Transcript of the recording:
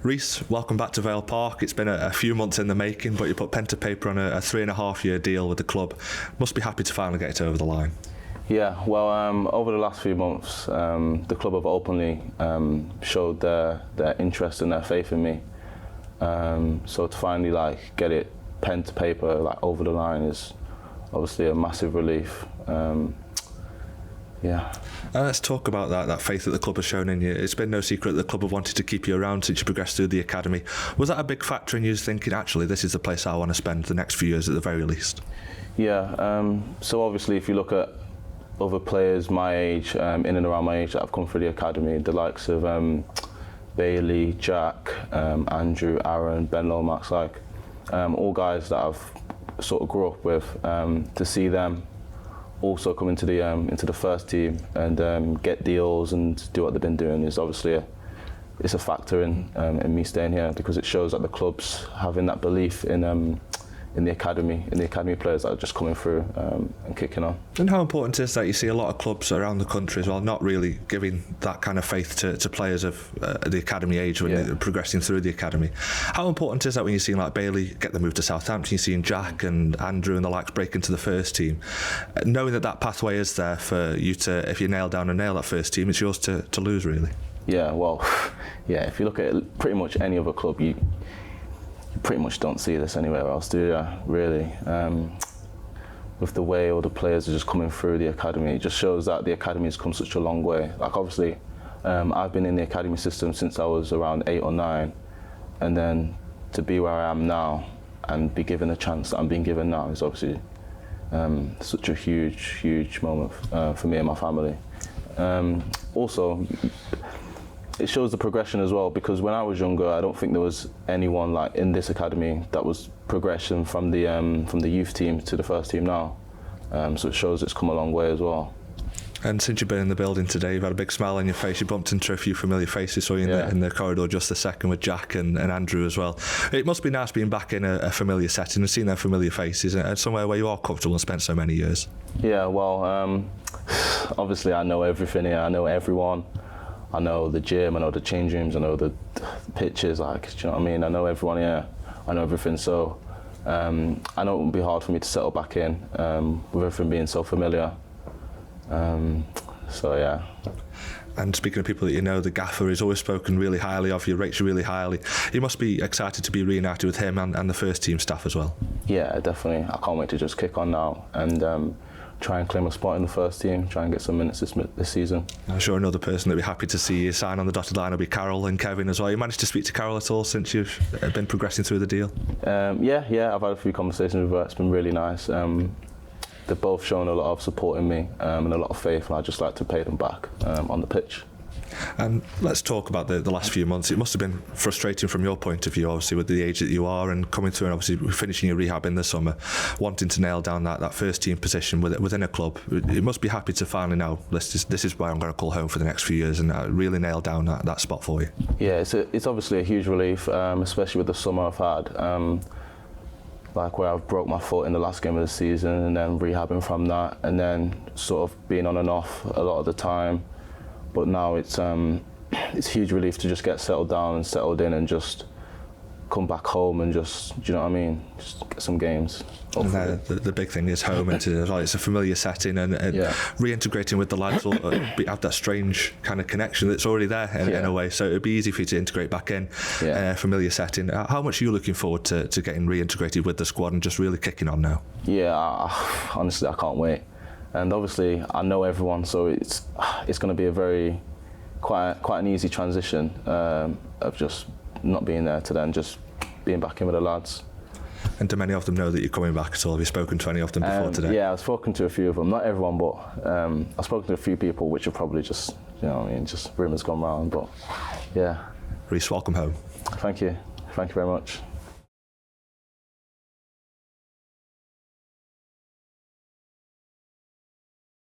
Rhys, welcome back to Vale Park. It's been a few months in the making, but you put pen to paper on a 3.5-year deal with the club. Must be happy to finally get it over the line. Yeah, well, over the last few months, the club have openly showed their interest and their faith in me. So to finally get it pen to paper over the line is obviously a massive relief. Yeah. Let's talk about that faith that the club has shown in you. It's been no secret that the club have wanted to keep you around since you progressed through the academy. Was that a big factor in you thinking, actually, this is the place I want to spend the next few years at the very least? Yeah, so obviously if you look at other players my age, in and around my age that have come through the academy, the likes of Bailey, Jack, Andrew, Aaron, Ben Lomax, all guys that I've sort of grew up with, to see them also come into the first team and get deals and do what they've been doing is obviously it's a factor in me staying here, because it shows that the club's having that belief in the academy players that are just coming through and kicking on. And how important is that? You see a lot of clubs around the country as well not really giving that kind of faith to players of the academy age when they're progressing through the academy. How important is that when you're seeing like Bailey get the move to Southampton, you're seeing Jack and Andrew and the likes break into the first team, knowing that pathway is there for you to, if you nail that first team, it's yours to lose really? Yeah, well, yeah, if you look at pretty much any other club, you pretty much don't see this anywhere else, do you? Really. With the way all the players are just coming through the academy, it just shows that the academy has come such a long way. Obviously, I've been in the academy system since I was around 8 or 9, and then to be where I am now and be given a chance that I'm being given now is obviously such a huge moment for me and my family. Also, it shows the progression as well, because when I was younger, I don't think there was anyone in this academy that was progression from the youth team to the first team now. So it shows it's come a long way as well. And since you've been in the building today, you've had a big smile on your face. You bumped into a few familiar faces, saw you in the corridor just a second with Jack and Andrew as well. It must be nice being back in a familiar setting and seeing their familiar faces and somewhere where you are comfortable and spent so many years. Yeah, well, obviously I know everything here. I know everyone. I know the gym, I know the change rooms, I know the pitches, do you know what I mean? I know everyone here, I know everything, so I know it would be hard for me to settle back in with everything being so familiar. So yeah. And speaking of people that you know, the gaffer has always spoken really highly of you, rates you really highly. You must be excited to be reunited with him and the first team staff as well. Yeah, definitely. I can't wait to just kick on now and try and claim a spot in the first team, try and get some minutes this season. I'm sure another person that'd be happy to see you sign on the dotted line will be Carol and Kevin as well. You managed to speak to Carol at all since you've been progressing through the deal? Yeah, I've had a few conversations with her. It's been really nice. They've both shown a lot of support in me and a lot of faith, and I'd just like to pay them back on the pitch. And let's talk about the last few months. It must have been frustrating from your point of view, obviously, with the age that you are and coming through and obviously finishing your rehab in the summer, wanting to nail down that first team position within a club. You must be happy to finally know this is where I'm going to call home for the next few years and really nail down that spot for you. Yeah, it's obviously a huge relief, especially with the summer I've had. Where I've broke my foot in the last game of the season and then rehabbing from that and then sort of being on and off a lot of the time. But now it's a huge relief to just get settled down and settled in and just come back home and just, do you know what I mean? Just get some games. And the big thing is home. It's a familiar setting and reintegrating with the lads will have that strange kind of connection that's already there in a way. So it'd be easy for you to integrate back in a familiar setting. How much are you looking forward to getting reintegrated with the squad and just really kicking on now? Yeah, honestly, I can't wait. And obviously, I know everyone, so it's going to be quite an easy transition of just not being there to then just being back in with the lads. And do many of them know that you're coming back at all? Have you spoken to any of them before today? Yeah, I've spoken to a few of them, not everyone, but I've spoken to a few people, which are probably just, you know what I mean, just rumours gone round, but yeah. Rhys, welcome home. Thank you very much.